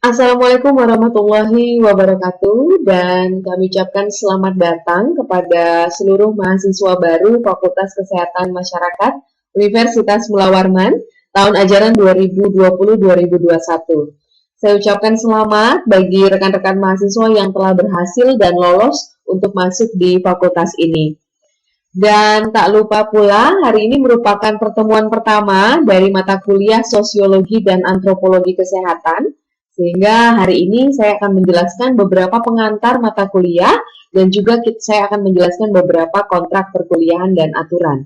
Assalamualaikum warahmatullahi wabarakatuh dan kami ucapkan selamat datang kepada seluruh mahasiswa baru Fakultas Kesehatan Masyarakat Universitas Mula Warman tahun ajaran 2020-2021. Saya ucapkan selamat bagi rekan-rekan mahasiswa yang telah berhasil dan lolos untuk masuk di fakultas ini. Dan tak lupa pula, hari ini merupakan pertemuan pertama dari mata kuliah Sosiologi dan Antropologi Kesehatan, sehingga hari ini saya akan menjelaskan beberapa pengantar mata kuliah dan juga saya akan menjelaskan beberapa kontrak perkuliahan dan aturan.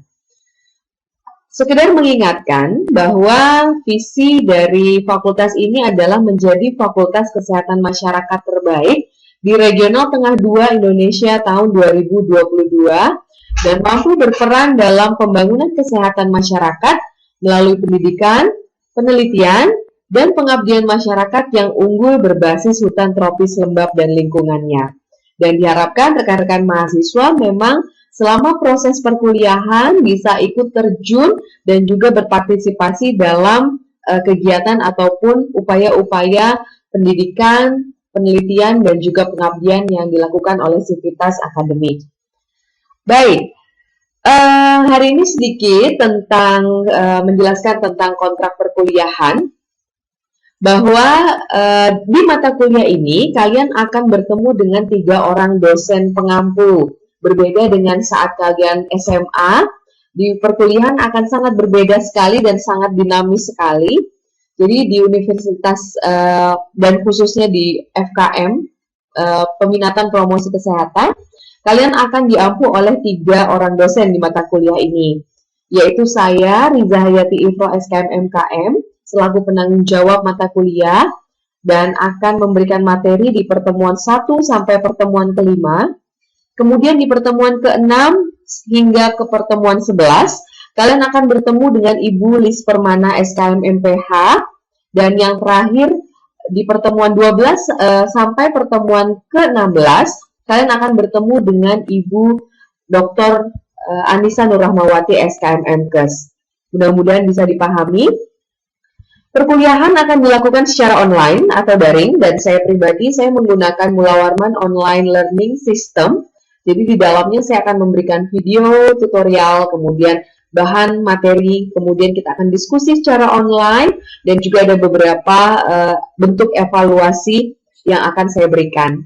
Sekedar mengingatkan bahwa visi dari fakultas ini adalah menjadi Fakultas Kesehatan Masyarakat terbaik di Regional Tengah 2 Indonesia tahun 2022 dan mampu berperan dalam pembangunan kesehatan masyarakat melalui pendidikan, penelitian, dan pengabdian masyarakat yang unggul berbasis hutan tropis lembab dan lingkungannya. Dan diharapkan rekan-rekan mahasiswa memang selama proses perkuliahan bisa ikut terjun dan juga berpartisipasi dalam kegiatan ataupun upaya-upaya pendidikan, penelitian, dan juga pengabdian yang dilakukan oleh sivitas akademik. Baik, hari ini sedikit tentang menjelaskan tentang kontrak perkuliahan, bahwa di mata kuliah ini kalian akan bertemu dengan 3 orang dosen pengampu. Berbeda dengan saat kalian SMA, di perkuliahan akan sangat berbeda sekali dan sangat dinamis sekali. Jadi di universitas dan khususnya di FKM, Peminatan Promosi Kesehatan, kalian akan diampu oleh 3 orang dosen di mata kuliah ini, yaitu saya, Riza Hayati Ifro SKM MKM, selaku penanggung jawab mata kuliah, dan akan memberikan materi di pertemuan 1 sampai pertemuan ke-5. Kemudian di pertemuan ke-6 hingga ke pertemuan 11, kalian akan bertemu dengan Ibu Lis Permana SKM MPH, dan yang terakhir di pertemuan 12 sampai pertemuan ke-16, kalian akan bertemu dengan Ibu Dr. Anissa Nurrahmawati SKM MKes. Mudah-mudahan bisa dipahami. Perkuliahan akan dilakukan secara online atau daring, dan saya pribadi saya menggunakan Mula Warman Online Learning System. Jadi di dalamnya saya akan memberikan video, tutorial, kemudian bahan materi, kemudian kita akan diskusi secara online, dan juga ada beberapa bentuk evaluasi yang akan saya berikan.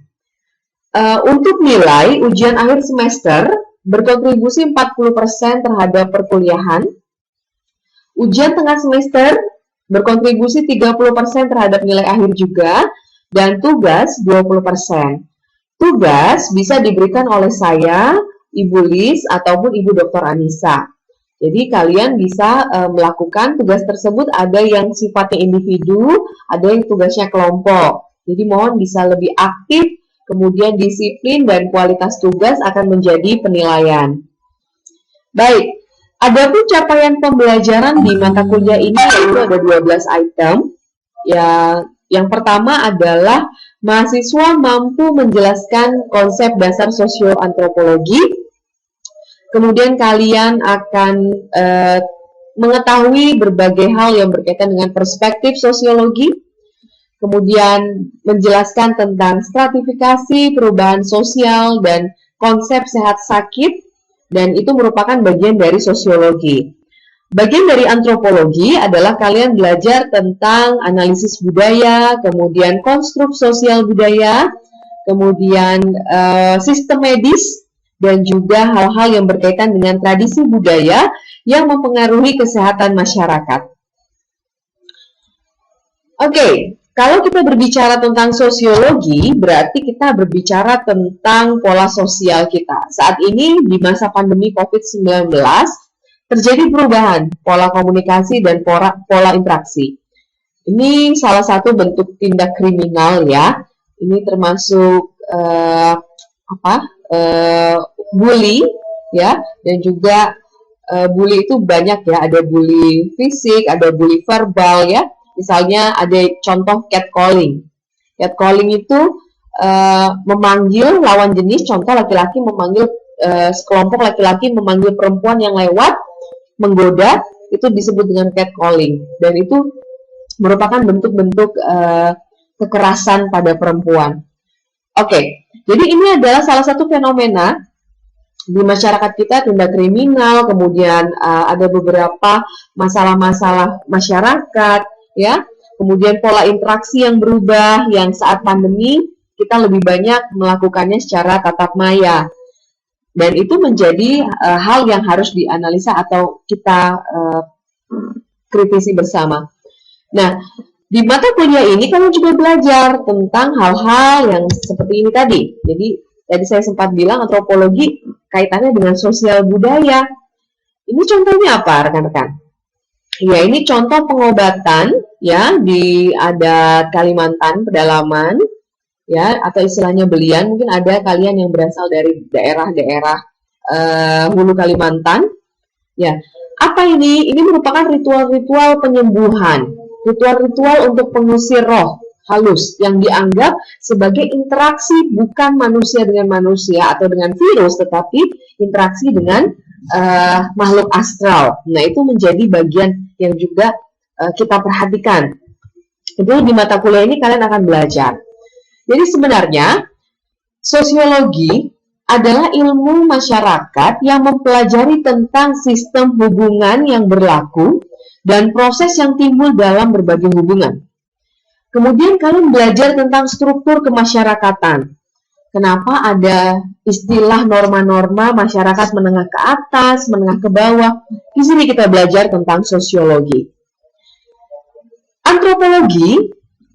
Untuk nilai ujian akhir semester berkontribusi 40% terhadap perkuliahan. Ujian tengah semester berkontribusi 30% terhadap nilai akhir juga, dan tugas 20%. Tugas bisa diberikan oleh saya, Ibu Lis, ataupun Ibu Dr. Anissa. Jadi kalian bisa melakukan tugas tersebut, ada yang sifatnya individu, ada yang tugasnya kelompok. Jadi mohon bisa lebih aktif, kemudian disiplin dan kualitas tugas akan menjadi penilaian. Baik, adapun capaian pembelajaran di mata kuliah ini yaitu ada 12 item. Ya, yang pertama adalah mahasiswa mampu menjelaskan konsep dasar sosioantropologi. Kemudian kalian akan mengetahui berbagai hal yang berkaitan dengan perspektif sosiologi. Kemudian menjelaskan tentang stratifikasi, perubahan sosial, dan konsep sehat sakit, dan itu merupakan bagian dari sosiologi. Bagian dari antropologi adalah kalian belajar tentang analisis budaya, kemudian konstruk sosial budaya, kemudian sistem medis, dan juga hal-hal yang berkaitan dengan tradisi budaya yang mempengaruhi kesehatan masyarakat. Oke. Kalau kita berbicara tentang sosiologi, berarti kita berbicara tentang pola sosial kita. Saat ini di masa pandemi COVID-19, terjadi perubahan pola komunikasi dan pola interaksi. Ini salah satu bentuk tindak kriminal ya. Ini termasuk bully ya, dan juga bully itu banyak ya. Ada bully fisik, ada bully verbal ya. Misalnya ada contoh catcalling. Catcalling itu memanggil lawan jenis, contoh laki-laki memanggil sekelompok laki-laki memanggil perempuan yang lewat, menggoda, itu disebut dengan catcalling. Dan itu merupakan bentuk-bentuk kekerasan pada perempuan. Oke, jadi ini adalah salah satu fenomena di masyarakat kita, tindak kriminal, kemudian ada beberapa masalah-masalah masyarakat, ya, kemudian pola interaksi yang berubah, yang saat pandemi kita lebih banyak melakukannya secara tatap maya, dan itu menjadi hal yang harus dianalisa atau kita kritisi bersama. Nah, di mata kuliah ini kamu juga belajar tentang hal-hal yang seperti ini tadi. Jadi tadi saya sempat bilang antropologi kaitannya dengan sosial budaya. Ini contohnya apa, rekan-rekan? Ya, ini contoh pengobatan ya di adat Kalimantan pedalaman ya, atau istilahnya belian. Mungkin ada kalian yang berasal dari daerah-daerah hulu Kalimantan. Ya, apa ini? Ini merupakan ritual-ritual penyembuhan. Ritual-ritual untuk pengusir roh halus yang dianggap sebagai interaksi bukan manusia dengan manusia atau dengan virus, tetapi interaksi dengan makhluk astral. Nah, itu menjadi bagian yang juga kita perhatikan. Itu di mata kuliah ini kalian akan belajar. Jadi sebenarnya sosiologi adalah ilmu masyarakat yang mempelajari tentang sistem hubungan yang berlaku dan proses yang timbul dalam berbagai hubungan. Kemudian kalian belajar tentang struktur kemasyarakatan. Kenapa ada istilah norma-norma masyarakat menengah ke atas, menengah ke bawah. Di sini kita belajar tentang sosiologi. Antropologi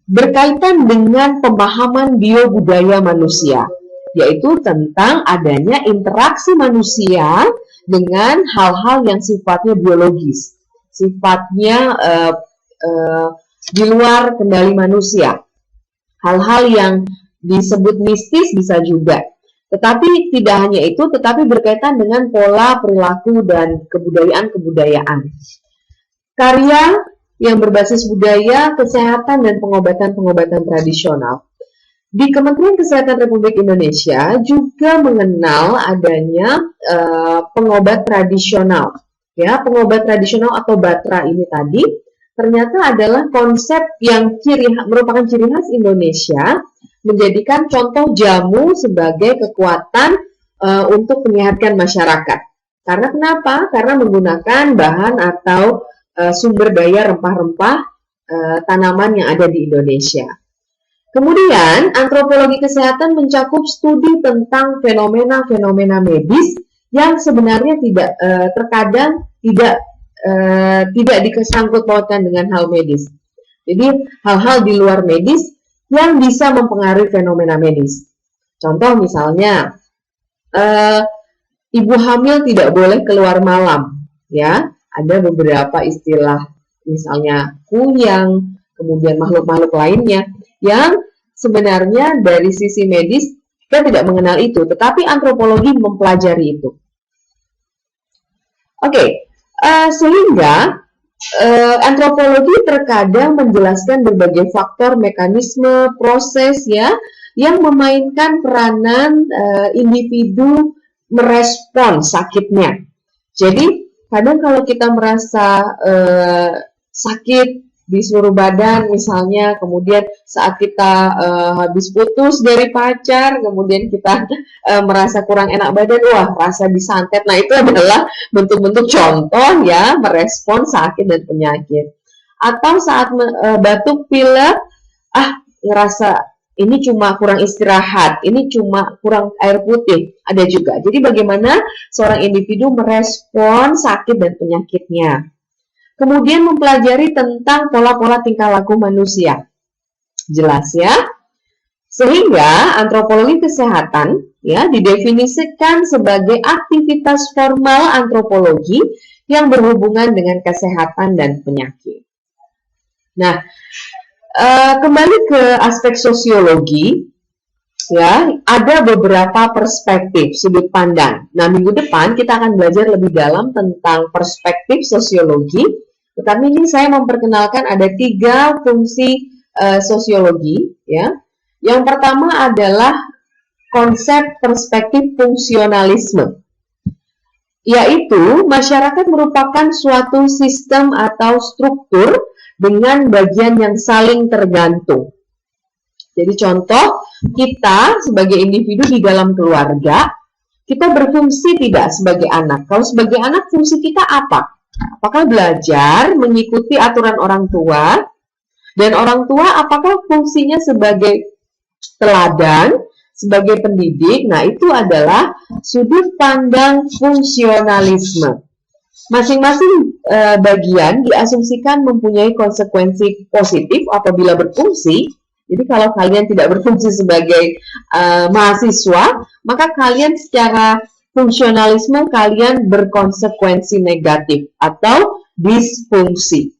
berkaitan dengan pemahaman biobudaya manusia, yaitu tentang adanya interaksi manusia dengan hal-hal yang sifatnya biologis, sifatnya di luar kendali manusia. Hal-hal yang disebut mistis bisa juga. Tetapi tidak hanya itu, tetapi berkaitan dengan pola perilaku dan kebudayaan-kebudayaan. Karya yang berbasis budaya, kesehatan, dan pengobatan-pengobatan tradisional. Di Kementerian Kesehatan Republik Indonesia juga mengenal adanya pengobat tradisional. Ya, pengobat tradisional atau batra ini tadi ternyata adalah konsep yang merupakan ciri khas Indonesia, menjadikan contoh jamu sebagai kekuatan untuk menyehatkan masyarakat. Karena kenapa? Karena menggunakan bahan atau sumber daya rempah-rempah tanaman yang ada di Indonesia. Kemudian, antropologi kesehatan mencakup studi tentang fenomena-fenomena medis yang sebenarnya terkadang tidak disangkut pautkan dengan hal medis. Jadi, hal-hal di luar medis yang bisa mempengaruhi fenomena medis. Contoh misalnya, ibu hamil tidak boleh keluar malam, ya. Ada beberapa istilah, misalnya kuyang, kemudian makhluk-makhluk lainnya, yang sebenarnya dari sisi medis kita tidak mengenal itu, tetapi antropologi mempelajari itu. Oke, sehingga antropologi terkadang menjelaskan berbagai faktor, mekanisme, proses ya, yang memainkan peranan individu merespon sakitnya. Jadi, kadang kalau kita merasa sakit di seluruh badan misalnya, kemudian saat kita habis putus dari pacar, kemudian kita merasa kurang enak badan, wah rasa disantet. Nah, itu adalah bentuk-bentuk contoh ya merespon sakit dan penyakit. Atau saat batuk pilek, ngerasa ini cuma kurang istirahat, ini cuma kurang air putih, ada juga. Jadi bagaimana seorang individu merespon sakit dan penyakitnya. Kemudian mempelajari tentang pola-pola tingkah laku manusia. Jelas ya? Sehingga antropologi kesehatan ya didefinisikan sebagai aktivitas formal antropologi yang berhubungan dengan kesehatan dan penyakit. Nah, kembali ke aspek sosiologi, ya, ada beberapa perspektif sudut pandang. Nah, minggu depan kita akan belajar lebih dalam tentang perspektif sosiologi. Tetapi ini saya memperkenalkan ada 3 fungsi sosiologi, ya. Yang pertama adalah konsep perspektif fungsionalisme, yaitu masyarakat merupakan suatu sistem atau struktur dengan bagian yang saling tergantung. Jadi contoh, kita sebagai individu di dalam keluarga, kita berfungsi tidak sebagai anak. Kalau sebagai anak, fungsi kita apa? Apakah belajar, mengikuti aturan orang tua? Dan orang tua apakah fungsinya sebagai teladan, sebagai pendidik? Nah, itu adalah sudut pandang fungsionalisme. Masing-masing bagian diasumsikan mempunyai konsekuensi positif apabila berfungsi. Jadi kalau kalian tidak berfungsi sebagai mahasiswa, maka kalian secara fungsionalisme kalian berkonsekuensi negatif atau disfungsi.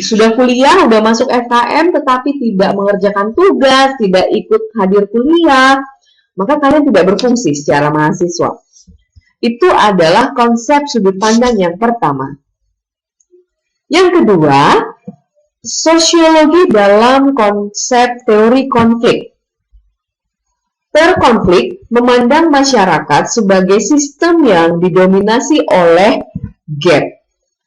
Sudah kuliah, sudah masuk FKM, tetapi tidak mengerjakan tugas, tidak ikut hadir kuliah, maka kalian tidak berfungsi secara mahasiswa. Itu adalah konsep sudut pandang yang pertama. Yang kedua, sosiologi dalam konsep teori konflik. Teori konflik memandang masyarakat sebagai sistem yang didominasi oleh gap,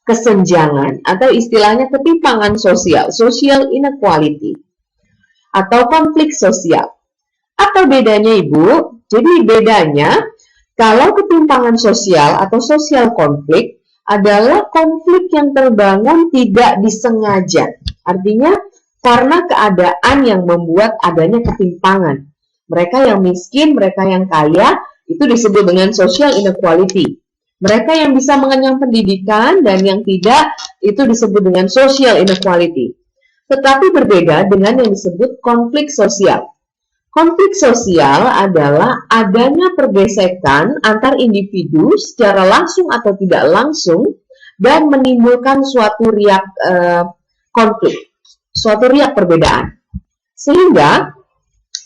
kesenjangan, atau istilahnya ketimpangan sosial, social inequality, atau konflik sosial. Apa bedanya, Ibu? Jadi bedanya, kalau ketimpangan sosial atau social konflik adalah konflik yang terbangun tidak disengaja. Artinya, karena keadaan yang membuat adanya ketimpangan. Mereka yang miskin, mereka yang kaya, itu disebut dengan social inequality. Mereka yang bisa mengenyam pendidikan dan yang tidak, itu disebut dengan social inequality. Tetapi berbeda dengan yang disebut konflik sosial. Konflik sosial adalah adanya pergesekan antar individu secara langsung atau tidak langsung dan menimbulkan suatu riak konflik, suatu riak perbedaan. Sehingga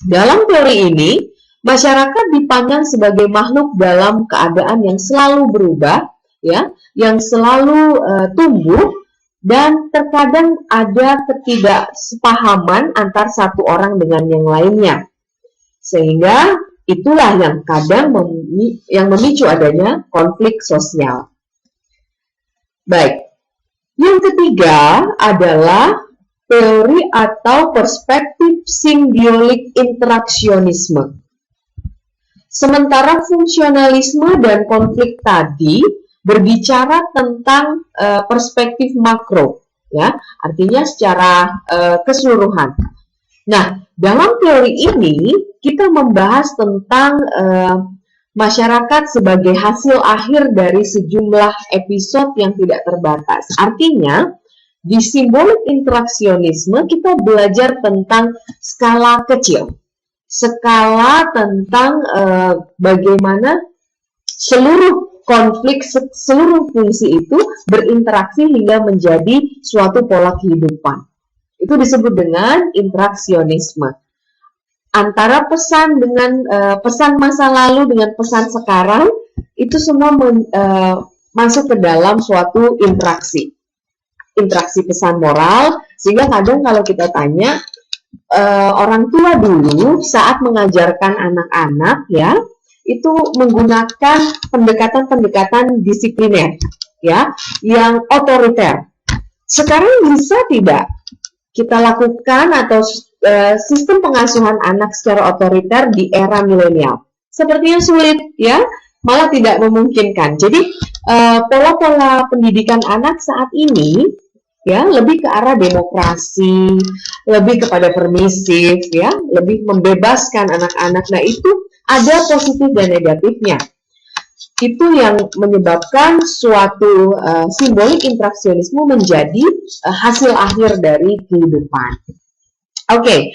dalam teori ini masyarakat dipandang sebagai makhluk dalam keadaan yang selalu berubah, ya, yang selalu tumbuh dan terkadang ada ketidaksepahaman antar satu orang dengan yang lainnya. Sehingga itulah yang kadang memicu adanya konflik sosial. Baik, yang ketiga adalah teori atau perspektif simbiolik interaksionisme. Sementara fungsionalisme dan konflik tadi berbicara tentang perspektif makro, ya, artinya secara keseluruhan. Nah, dalam teori ini kita membahas tentang masyarakat sebagai hasil akhir dari sejumlah episode yang tidak terbatas. Artinya, di simbolik interaksionisme kita belajar tentang skala kecil. Skala tentang bagaimana seluruh konflik, seluruh fungsi itu berinteraksi hingga menjadi suatu pola kehidupan. Itu disebut dengan interaksionisme. Antara pesan dengan pesan masa lalu dengan pesan sekarang itu semua masuk ke dalam suatu interaksi pesan moral. Sehingga kadang kalau kita tanya orang tua dulu saat mengajarkan anak-anak, ya, itu menggunakan pendekatan-pendekatan disipliner, ya, yang otoriter. Sekarang bisa tidak kita lakukan atau sistem pengasuhan anak secara otoriter di era milenial? Sepertinya sulit, ya, malah tidak memungkinkan. Jadi pola-pola pendidikan anak saat ini, ya, lebih ke arah demokrasi, lebih kepada permisif, ya, lebih membebaskan anak-anak. Nah, itu ada positif dan negatifnya. Itu yang menyebabkan suatu simbolik interaksionisme menjadi hasil akhir dari kehidupan. Oke.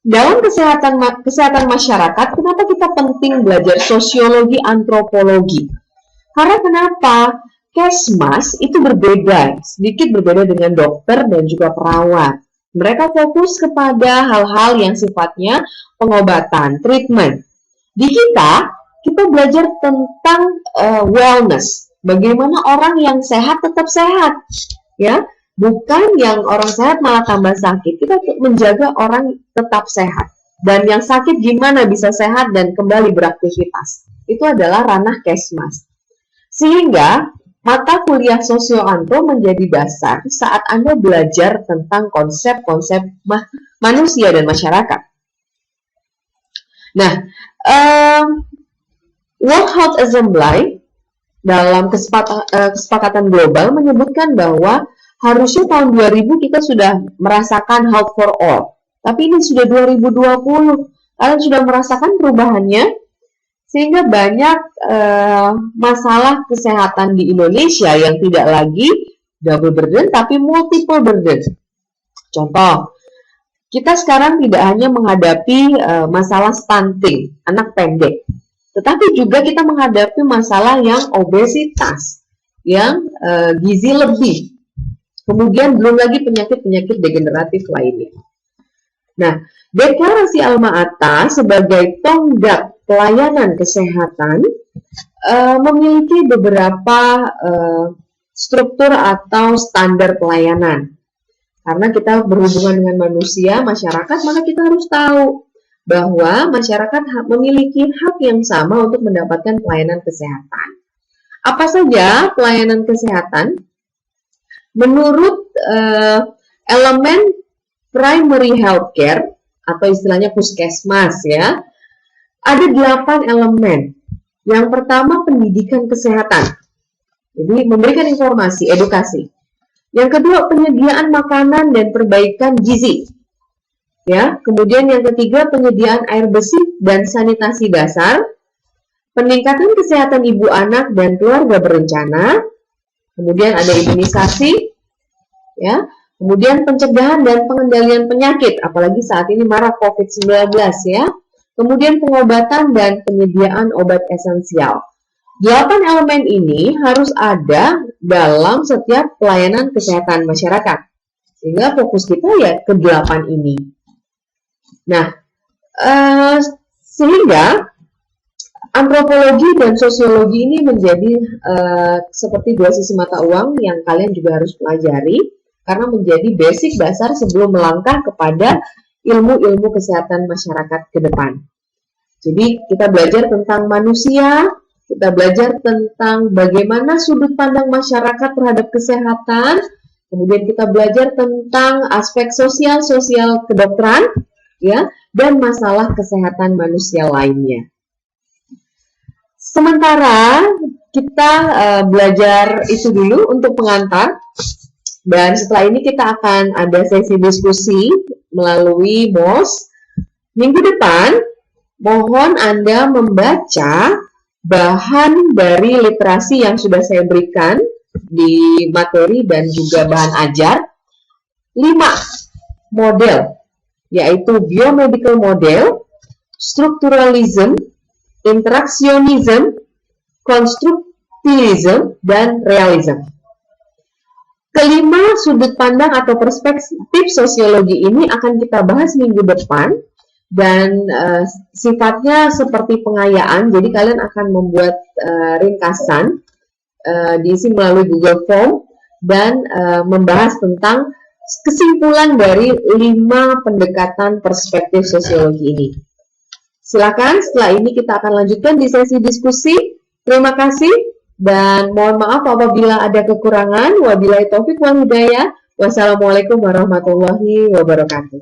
Dalam kesehatan masyarakat, kenapa kita penting belajar sosiologi antropologi? Karena kenapa? Kesmas itu berbeda, sedikit berbeda dengan dokter dan juga perawat. Mereka fokus kepada hal-hal yang sifatnya pengobatan, treatment. Di kita belajar tentang wellness. Bagaimana orang yang sehat tetap sehat, ya, bukan yang orang sehat malah tambah sakit. Kita menjaga orang tetap sehat, dan yang sakit gimana bisa sehat dan kembali beraktivitas. Itu adalah ranah Kesmas. Sehingga mata kuliah Sosioanto menjadi dasar saat Anda belajar tentang konsep-konsep manusia dan masyarakat. Nah, World Health Assembly dalam kesepakatan global menyebutkan bahwa harusnya tahun 2000 kita sudah merasakan health for all. Tapi ini sudah 2020. Kalian sudah merasakan perubahannya? Sehingga banyak masalah kesehatan di Indonesia yang tidak lagi double burden tapi multiple burden. Contoh, kita sekarang tidak hanya menghadapi masalah stunting, anak pendek, tetapi juga kita menghadapi masalah yang obesitas, yang gizi lebih. Kemudian belum lagi penyakit-penyakit degeneratif lainnya. Nah, Deklarasi Alma-Ata sebagai tonggak pelayanan kesehatan memiliki beberapa struktur atau standar pelayanan. Karena kita berhubungan dengan manusia, masyarakat, maka kita harus tahu bahwa masyarakat memiliki hak yang sama untuk mendapatkan pelayanan kesehatan. Apa saja pelayanan kesehatan? Menurut elemen primary healthcare atau istilahnya puskesmas ya, ada 8 elemen. Yang pertama pendidikan kesehatan. Jadi memberikan informasi, edukasi. Yang kedua penyediaan makanan dan perbaikan gizi. Ya, kemudian yang ketiga penyediaan air bersih dan sanitasi dasar. Peningkatan kesehatan ibu anak dan keluarga berencana. Kemudian ada imunisasi, ya. Kemudian pencegahan dan pengendalian penyakit, apalagi saat ini marak COVID-19 ya. Kemudian pengobatan dan penyediaan obat esensial. 8 elemen ini harus ada dalam setiap pelayanan kesehatan masyarakat. Sehingga fokus kita ya ke 8 ini. Nah, sehingga antropologi dan sosiologi ini menjadi seperti dua sisi mata uang yang kalian juga harus pelajari. Karena menjadi basic dasar sebelum melangkah kepada ilmu-ilmu kesehatan masyarakat ke depan. Jadi kita belajar tentang manusia, kita belajar tentang bagaimana sudut pandang masyarakat terhadap kesehatan, kemudian kita belajar tentang aspek sosial kedokteran, ya, dan masalah kesehatan manusia lainnya. Sementara kita belajar itu dulu untuk pengantar. Dan setelah ini kita akan ada sesi diskusi melalui MOS. Minggu depan, mohon Anda membaca bahan dari literasi yang sudah saya berikan di materi dan juga bahan ajar. 5 model, yaitu biomedical model, strukturalism, interaksionisme, konstruktivisme, dan realisme. Kelima sudut pandang atau perspektif sosiologi ini akan kita bahas minggu depan dan sifatnya seperti pengayaan, jadi kalian akan membuat ringkasan diisi melalui Google Form dan membahas tentang kesimpulan dari 5 pendekatan perspektif sosiologi ini. Silakan setelah ini kita akan lanjutkan di sesi diskusi. Terima kasih. Dan mohon maaf apabila ada kekurangan. Wabillahi taufik wal hidayah. Wassalamualaikum warahmatullahi wabarakatuh.